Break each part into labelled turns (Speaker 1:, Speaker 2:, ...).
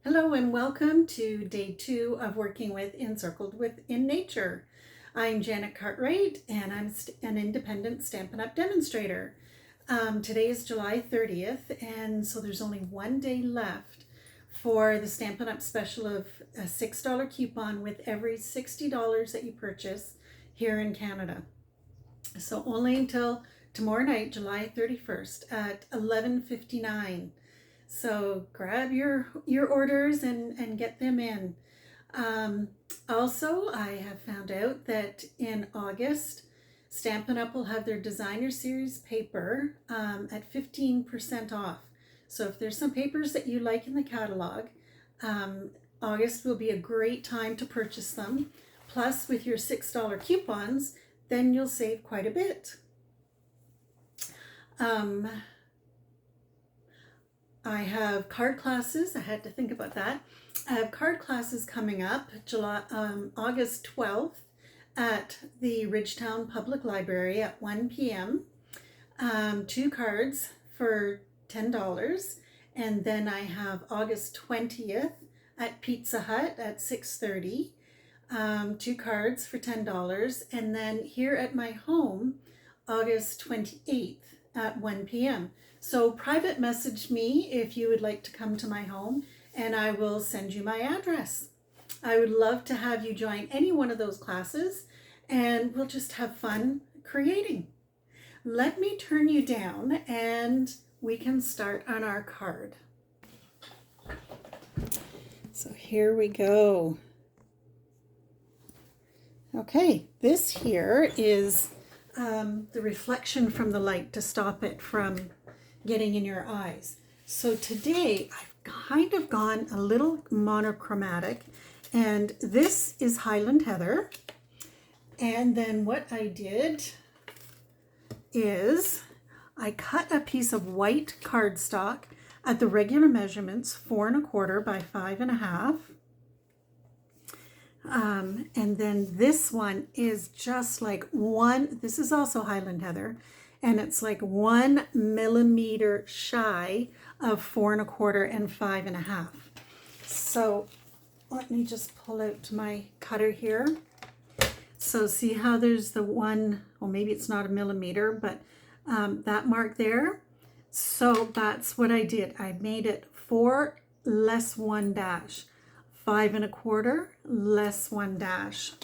Speaker 1: Hello and welcome to day 2 of working with Encircled in Nature. I'm Janet Cartwright and I'm an independent Stampin' Up! Demonstrator. Today is July 30th and so there's only one day left for the Stampin' Up! Special of a $6 coupon with every $60 that you purchase here in Canada. So only until tomorrow night, July 31st at 11:59. So grab your orders and get them in. Also, I have found out that in August, Stampin' Up! Will have their designer series paper at 15% off. So if there's some papers that you like in the catalog, August will be a great time to purchase them. Plus, with your $6 coupons, then you'll save quite a bit. I have card classes. I had to think about that. I have card classes coming up August 12th at the Ridgetown Public Library at 1 p.m. 2 cards for $10. And then I have August 20th at Pizza Hut at 6:30. 2 cards for $10. And then here at my home, August 28th at 1 p.m. So private message me if you would like to come to my home and I will send you my address. I would love to have you join any one of those classes and we'll just have fun creating. Let me turn you down and we can start on our card. So here we go. Okay, this here is the reflection from the light to stop it from getting in your eyes. So today I've kind of gone a little monochromatic, and this is Highland Heather. And then what I did is I cut a piece of white cardstock at the regular measurements, 4 1/4 by 5 1/2. And then this one is just like this is also Highland Heather, and it's like 1 millimeter shy of 4 1/4 and 5 1/2. So let me just pull out my cutter here. So see how there's the one, well maybe it's not a millimeter, but that mark there. So that's what I did. I made it 4 less 1 dash. 5 1/4 less 1 dash,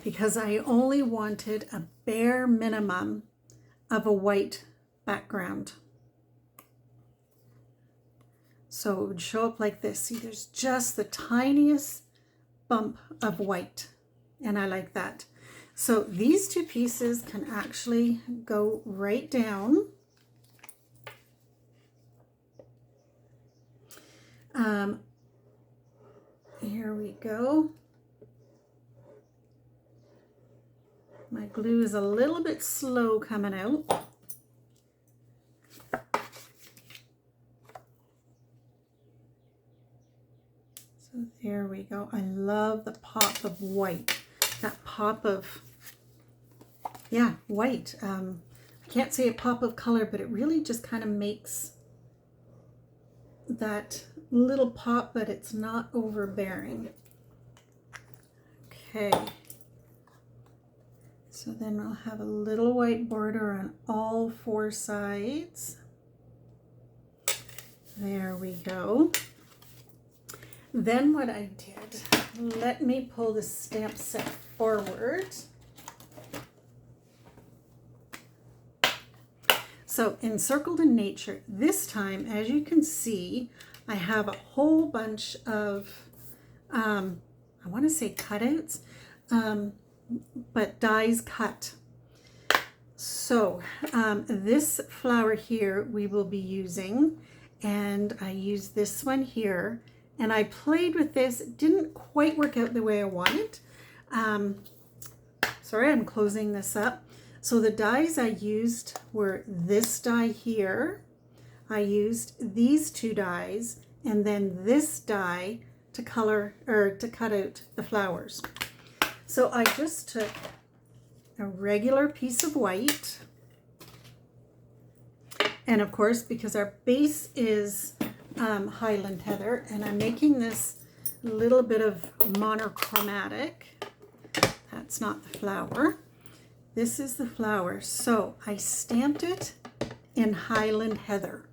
Speaker 1: because I only wanted a bare minimum of a white background. So it would show up like this. See, there's just the tiniest bump of white, and I like that. So these 2 pieces can actually go right down. Here we go. My glue is a little bit slow coming out. So there we go. I love the pop of white. That pop of, yeah, white. I can't say a pop of color, but it really just kind of makes that little pop, but it's not overbearing. Okay. So then we'll have a little white border on all 4 sides. There we go. Then what I did, let me pull the stamp set forward. So Encircled in Nature, this time, as you can see, I have a whole bunch of, I want to say cutouts, but dies cut. So this flower here we will be using, and I used this one here, and I played with this. It didn't quite work out the way I wanted. Sorry, I'm closing this up. So the dies I used were this die here. I used these 2 dies, and then this die to color or to cut out the flowers. So I just took a regular piece of white, and of course, because our base is Highland Heather, and I'm making this little bit of monochromatic. That's not the flower. This is the flower. So I stamped it in Highland Heather.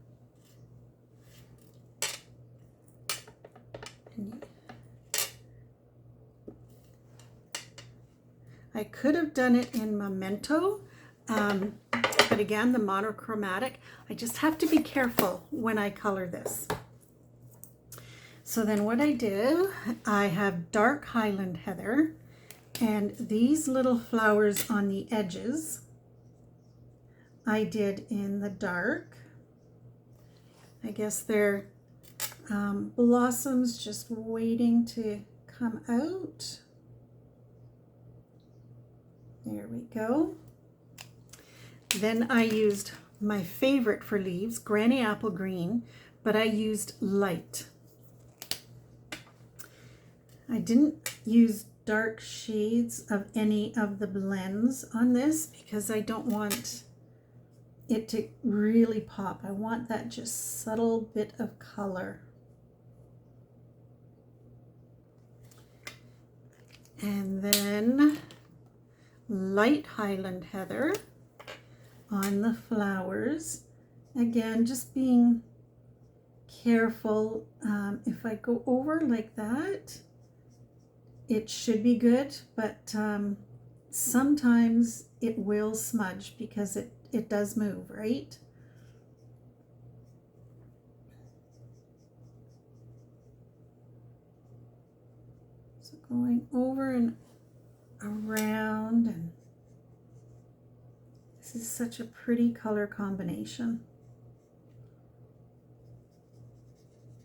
Speaker 1: I could have done it in Memento, but again, the monochromatic, I just have to be careful when I color this. So then what I do, I have dark Highland Heather, and these little flowers on the edges, I did in the dark. I guess they're blossoms just waiting to come out. There we go. Then I used my favorite for leaves, Granny Apple Green, but I used light. I didn't use dark shades of any of the blends on this because I don't want it to really pop. I want that just subtle bit of color. And then light Highland Heather on the flowers. Again, just being careful. If I go over like that, it should be good, but sometimes it will smudge because it does move, right? So going over and around, and this is such a pretty color combination.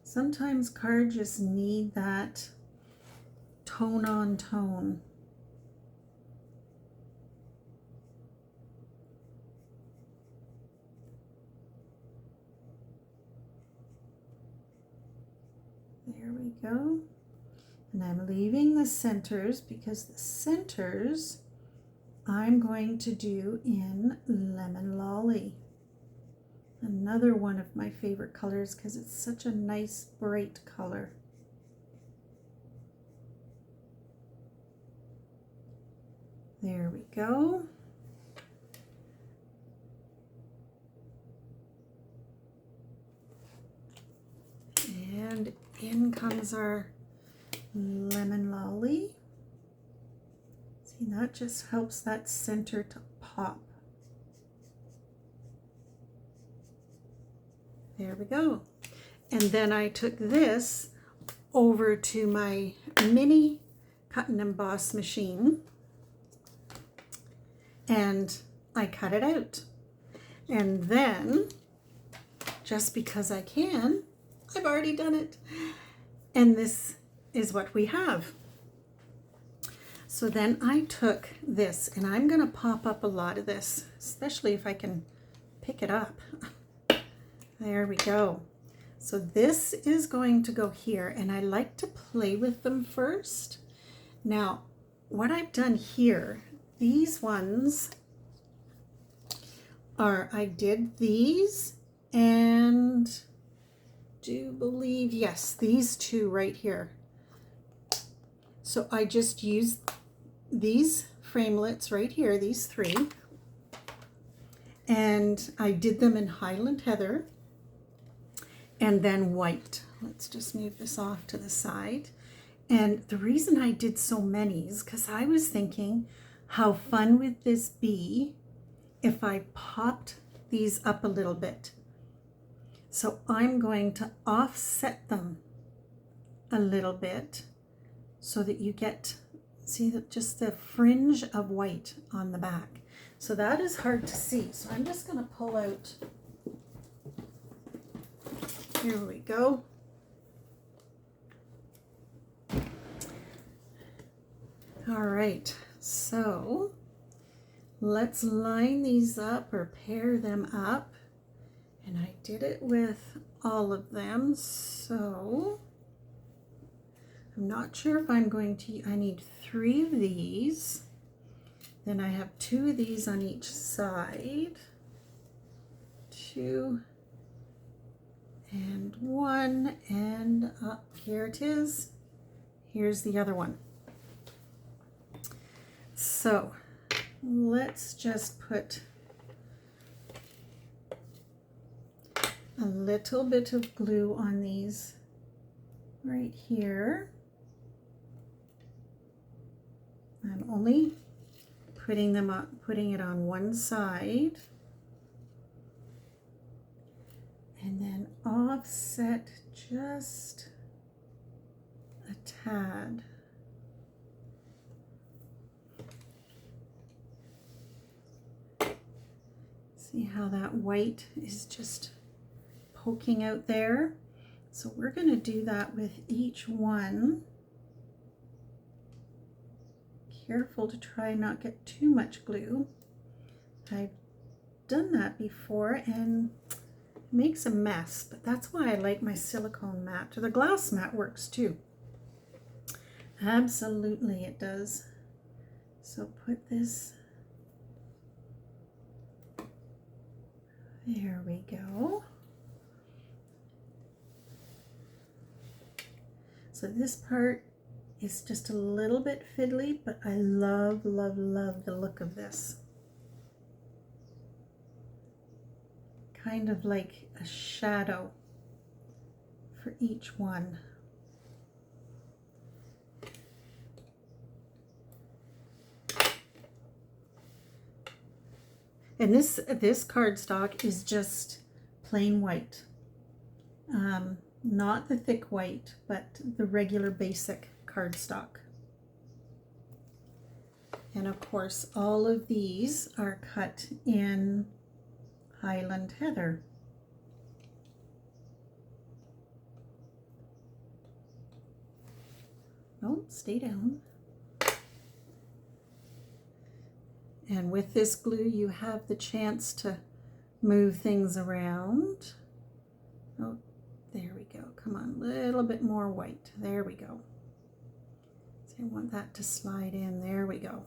Speaker 1: Sometimes cards just need that tone on tone. There we go. And I'm leaving the centers because the centers I'm going to do in Lemon Lolly. Another one of my favorite colors because it's such a nice bright color. There we go. And in comes our Lemon Lolly. See, that just helps that center to pop. There we go. And then I took this over to my mini cut and emboss machine and I cut it out. And then, just because I can, I've already done it. And this is what we have. So then I took this, and I'm going to pop up a lot of this, especially if I can pick it up. There we go. So this is going to go here, and I like to play with them first. Now, what I've done here, these ones are, I did these, and do believe, yes, these two right here. So I just used these framelits right here, these three, and I did them in Highland Heather and then white. Let's just move this off to the side. And the reason I did so many is because I was thinking, how fun would this be if I popped these up a little bit? So I'm going to offset them a little bit so that you get, see, that just the fringe of white on the back. So that is hard to see. So I'm just going to pull out, here we go. All right, so let's line these up or pair them up. And I did it with all of them, so I'm not sure if I'm going to, I need 3 of these. Then I have 2 of these on each side. 2 and one, and up here it is. Here's the other one. So let's just put a little bit of glue on these right here. I'm only putting it on one side, and then offset just a tad. See how that white is just poking out there? So we're going to do that with each one. Careful to try not get too much glue. I've done that before and it makes a mess, but that's why I like my silicone mat. The glass mat works too. Absolutely it does. So put this, there we go. So this part is just a little bit fiddly, but I love, love, love the look of this. Kind of like a shadow for each one. And this cardstock is just plain white. Not the thick white, but the regular basic cardstock. And of course, all of these are cut in Highland Heather. Oh, stay down. And with this glue, you have the chance to move things around. Oh, there we go. Come on, a little bit more white. There we go. So I want that to slide in. There we go.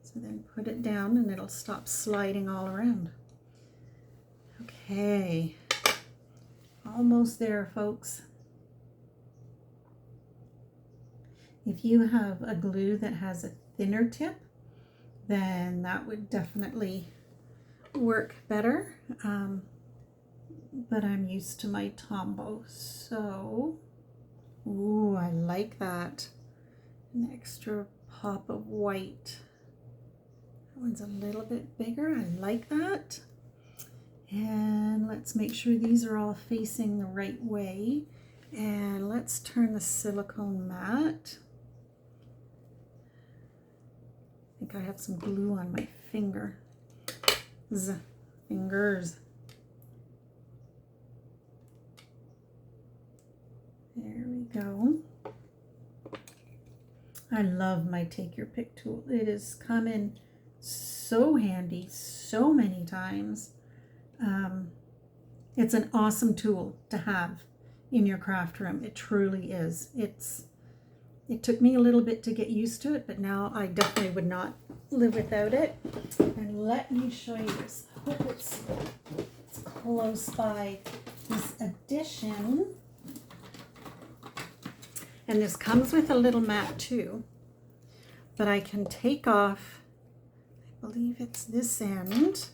Speaker 1: So then put it down and it'll stop sliding all around. Okay, almost there, folks. If you have a glue that has a thinner tip, then that would definitely work better. But I'm used to my Tombow, so, ooh, I like that. An extra pop of white. That one's a little bit bigger, I like that. And let's make sure these are all facing the right way. And let's turn the silicone mat. I think I have some glue on my fingers. There we go. I love my Take Your Pick tool. It has come in so handy so many times. It's an awesome tool to have in your craft room. It truly is. It took me a little bit to get used to it, but now I definitely would not live without it. And let me show you this. I hope it's close by. This addition, and this comes with a little mat too, but I can take off, I believe it's this end.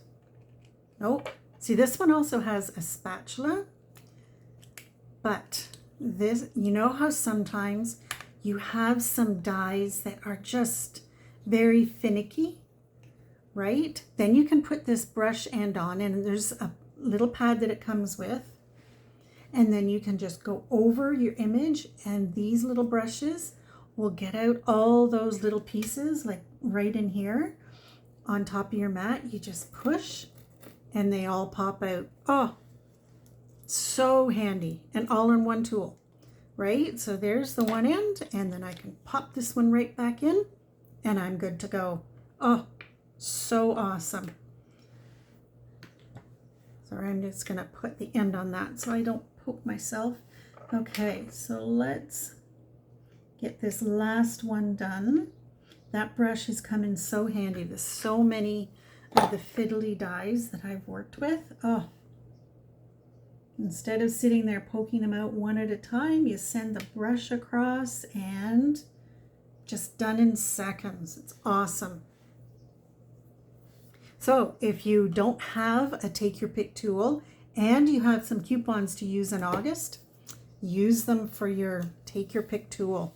Speaker 1: Nope. See, this one also has a spatula, but this, you know how sometimes you have some dies that are just very finicky, right? Then you can put this brush end on, and there's a little pad that it comes with, and then you can just go over your image, and these little brushes will get out all those little pieces, like right in here on top of your mat. You just push and they all pop out. Oh, so handy, and all in one tool, right? So there's the one end, and then I can pop this one right back in and I'm good to go. Oh, so awesome. Sorry, I'm just gonna put the end on that so I don't poke myself. Okay, so let's get this last one done. That brush has come in so handy. There's so many of the fiddly dies that I've worked with. Oh, Instead of sitting there poking them out one at a time, you send the brush across and just done in seconds. It's awesome. So if you don't have a take your pick tool and you have some coupons to use in August, use them for your take your pick tool.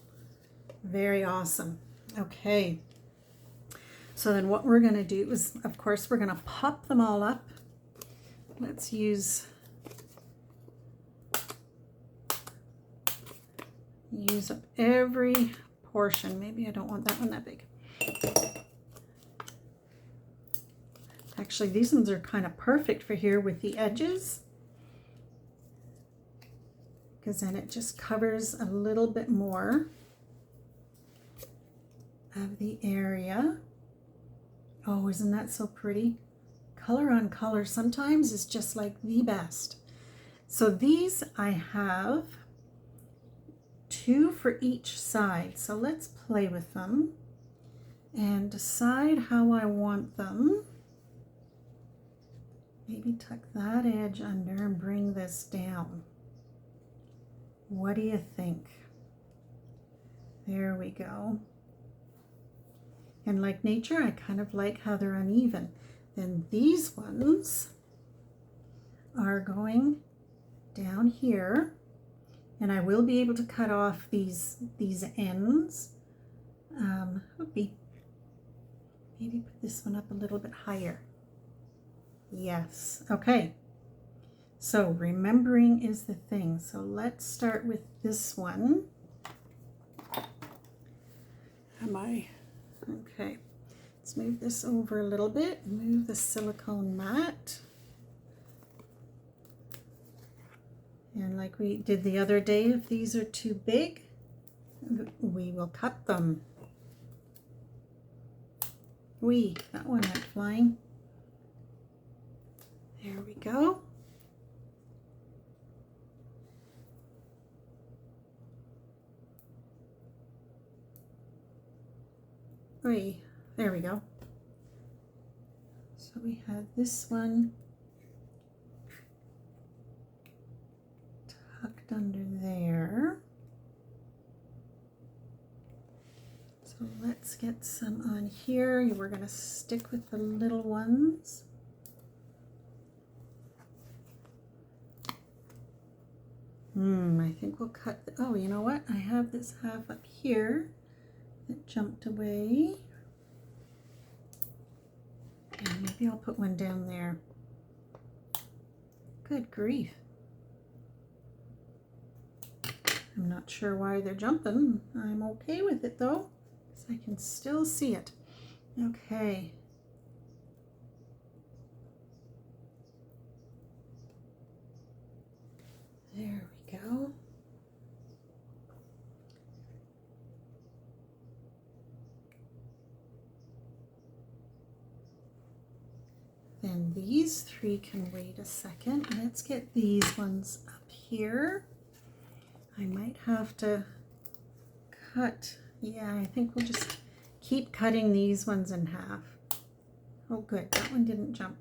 Speaker 1: Very awesome. Okay. So then what we're going to do is, of course, we're going to pop them all up. Let's use up every portion. Maybe I don't want that one that big. Actually, these ones are kind of perfect for here with the edges, because then it just covers a little bit more of the area. Oh, isn't that so pretty? Color on color sometimes is just like the best. So these I have 2 for each side. So let's play with them and decide how I want them. Maybe tuck that edge under and bring this down. What do you think? There we go. And like nature, I kind of like how they're uneven. Then these ones are going down here, and I will be able to cut off these ends. Maybe put this one up a little bit higher. Yes, okay. So remembering is the thing. So let's start with this one. Okay. Let's move this over a little bit. Move the silicone mat. And like we did the other day, if these are too big, we will cut them. That one went flying. There we go. There we go. So we have this one tucked under there. So let's get some on here. We're going to stick with the little ones. I think we'll cut, oh, you know what? I have this half up here that jumped away. And maybe I'll put one down there. Good grief. I'm not sure why they're jumping. I'm okay with it though, because I can still see it. Okay. There we go. Then these 3 can wait a second. Let's get these ones up here. I might have to cut. Yeah, I think we'll just keep cutting these ones in half. Oh good, that one didn't jump.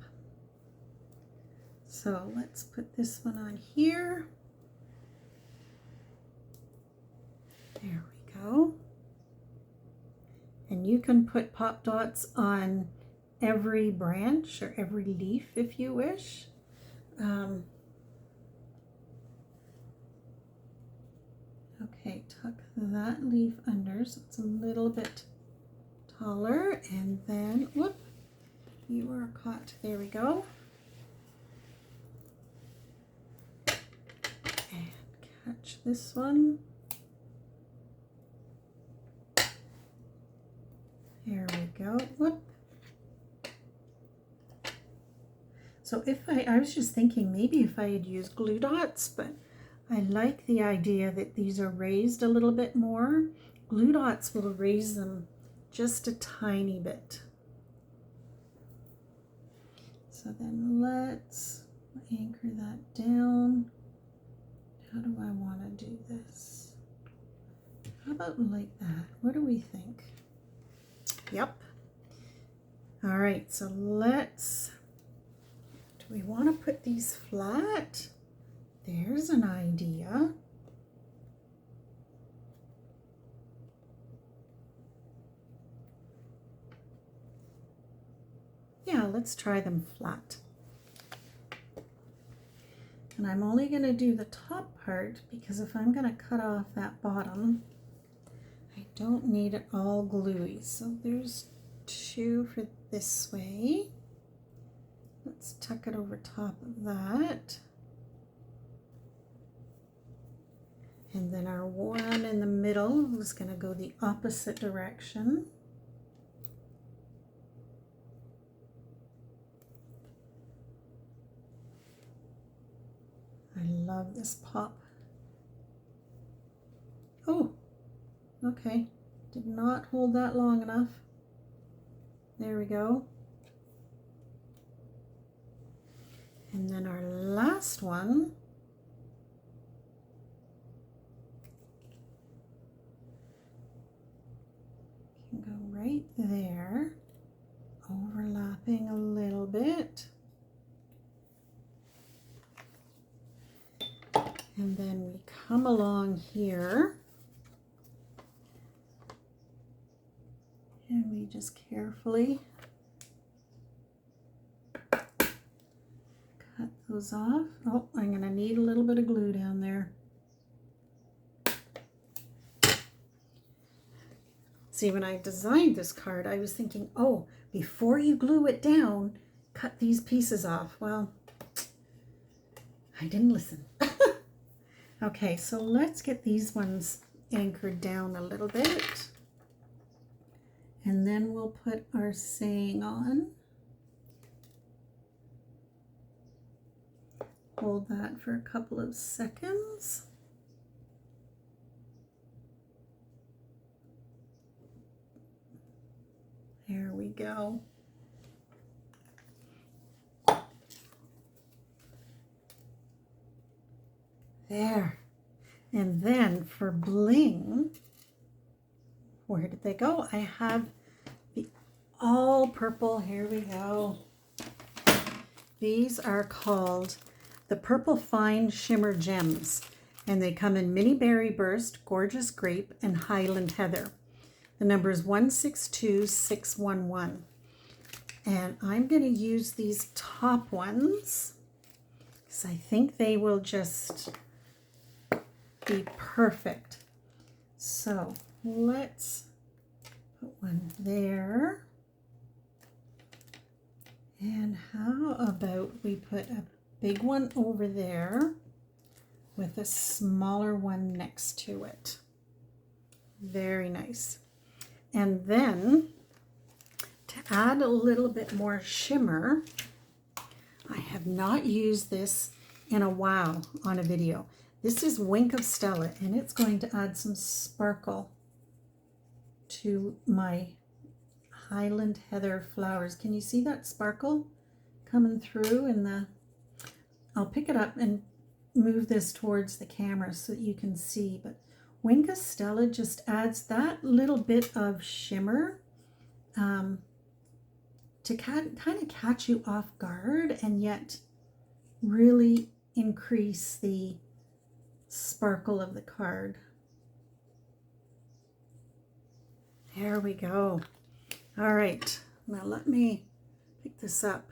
Speaker 1: So let's put this one on here. There we go. And you can put pop dots on every branch or every leaf if you wish. Okay, tuck that leaf under so it's a little bit taller, and then, whoop, you are caught. There we go. And catch this one. There we go. Whoop. So if I was just thinking maybe if I had used glue dots, but I like the idea that these are raised a little bit more. Glue dots will raise them just a tiny bit. So then let's anchor that down. How do I want to do this? How about like that? What do we think? Yep. All right, so let's, do we want to put these flat? There's an idea. Yeah, let's try them flat. And I'm only going to do the top part because if I'm going to cut off that bottom, I don't need it all gluey. So there's 2 for this way. Let's tuck it over top of that. And then our one in the middle is going to go the opposite direction. I love this pop. Oh, okay. Did not hold that long enough. There we go. And then our last one. Can go right there, overlapping a little bit. And then we come along here and we just carefully cut those off. Oh, I'm going to need a little bit of glue down there. See, when I designed this card, I was thinking, oh, before you glue it down, cut these pieces off. Well, I didn't listen. Okay, so let's get these ones anchored down a little bit. And then we'll put our saying on. Hold that for a couple of seconds. There we go. There. And then for bling, where did they go? I have the all purple. Here we go. These are called the Purple Fine Shimmer Gems, and they come in Mini Berry Burst, Gorgeous Grape, and Highland Heather. The number is 162611. And I'm going to use these top ones because I think they will just be perfect. So let's put one there. And how about we put a big one over there with a smaller one next to it. Very nice. And then to add a little bit more shimmer, I have not used this in a while on a video. This is Wink of Stella, and it's going to add some sparkle to my Highland Heather flowers. Can you see that sparkle coming through in the... I'll pick it up and move this towards the camera so that you can see, but Wink of Stella just adds that little bit of shimmer to kind of catch you off guard and yet really increase the sparkle of the card. There we go. All right, now let me pick this up.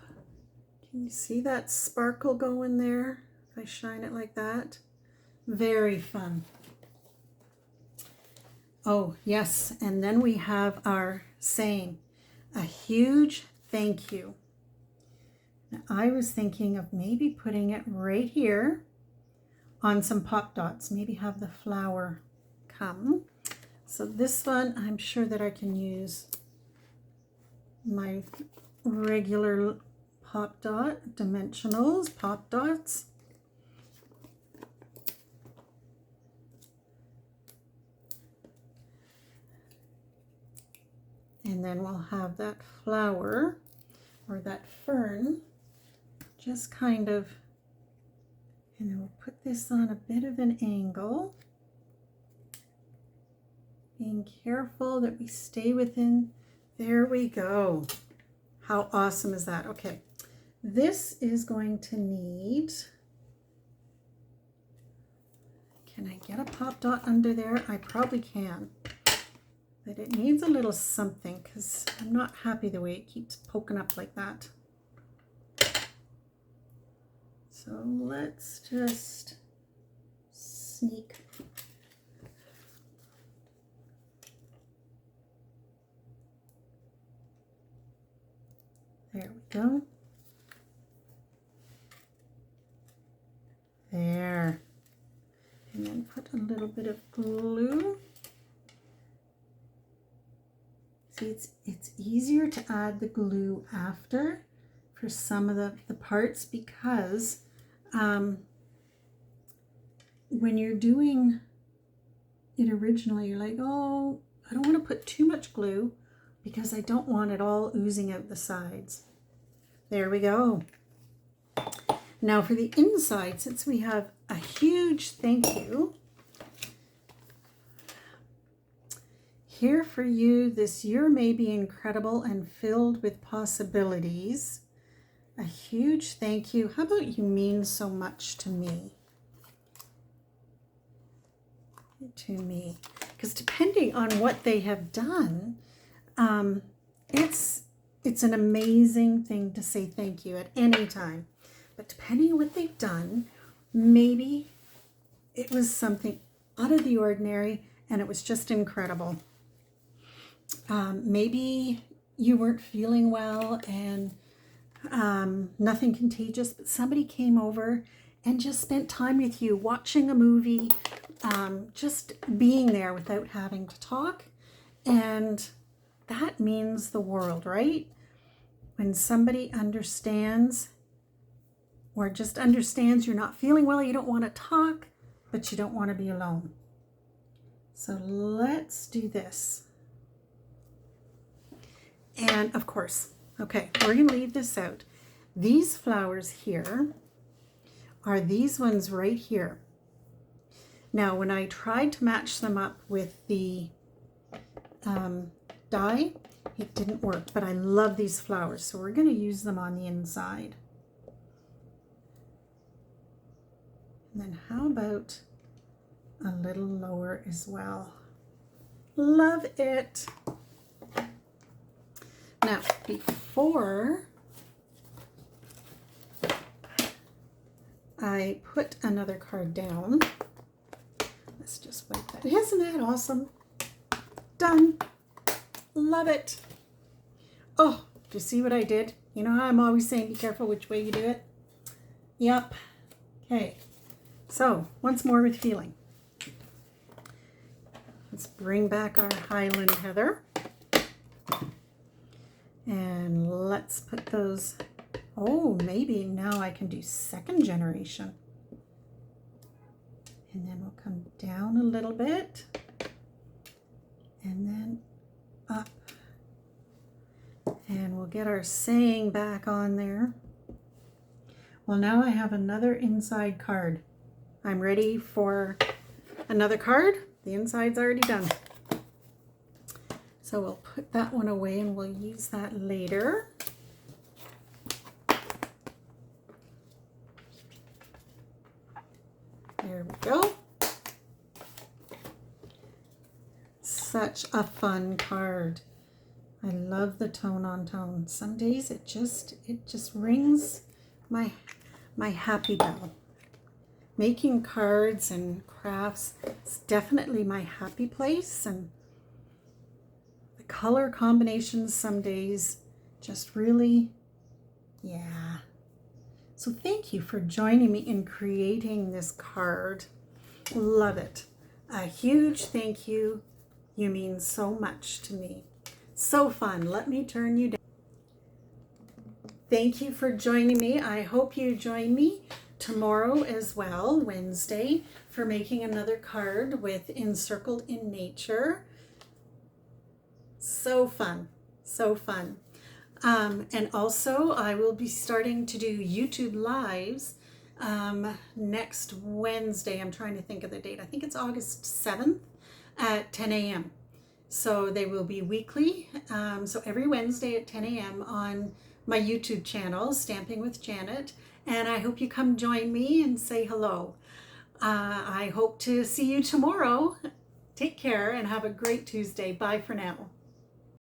Speaker 1: Can you see that sparkle going there? If I shine it like that. Very fun. Oh, yes, and then we have our saying, a huge thank you. Now, I was thinking of maybe putting it right here on some pop dots, maybe have the flower come. So this one, I'm sure that I can use my regular pop dot, dimensionals, pop dots. And then we'll have that flower or that fern just kind of, and then we'll put this on a bit of an angle, being careful that we stay within. There we go. How awesome is that? Okay, this is going to need Can I get a pop dot under there? I probably can. But it needs a little something because I'm not happy the way it keeps poking up like that. So let's just sneak. There we go. There. And then put a little bit of glue. See, it's easier to add the glue after for some of the parts because when you're doing it originally, you're like, oh, I don't want to put too much glue because I don't want it all oozing out the sides. There we go. Now for the inside, since we have a huge thank you here for you, this year may be incredible and filled with possibilities. A huge thank you. How about you mean so much to me? To me. Because depending on what they have done, it's an amazing thing to say thank you at any time. But depending on what they've done, maybe it was something out of the ordinary and it was just incredible. Maybe you weren't feeling well and nothing contagious, but somebody came over and just spent time with you watching a movie, just being there without having to talk. And that means the world, right? When somebody understands or just understands you're not feeling well, you don't want to talk, but you don't want to be alone. So let's do this. And of course, okay, we're going to leave this out. These flowers here are these ones right here. Now, when I tried to match them up with the die, it didn't work, but I love these flowers, so we're going to use them on the inside. And then how about a little lower as well? Love it. Now, before I put another card down, let's just wipe that. Isn't that awesome? Done. Love it. Oh, do you see what I did? You know how I'm always saying be careful which way you do it? Yep. Okay. So, once more with feeling. Let's bring back our Highland Heather. And let's put those, oh, maybe now I can do second generation. And then we'll come down a little bit. And then up. And we'll get our saying back on there. Well, now I have another inside card. I'm ready for another card. The inside's already done. So we'll put that one away and we'll use that later. There we go. Such a fun card. I love the tone on tone. Some days it just rings my happy bell. Making cards and crafts is definitely my happy place, and the color combinations some days just really, yeah. So thank you for joining me in creating this card. Love it. A huge thank you. You mean so much to me. So fun. Let me turn you down. Thank you for joining me. I hope you join me tomorrow as well, Wednesday, for making another card with Encircled in Nature. So fun. So fun. And also I will be starting to do YouTube lives next Wednesday. I'm trying to think of the date. I think it's August 7th at 10 a.m. So they will be weekly. So every Wednesday at 10 a.m. on my YouTube channel, Stamping with Janet. And I hope you come join me and say hello. I hope to see you tomorrow. Take care and have a great Tuesday. Bye for now.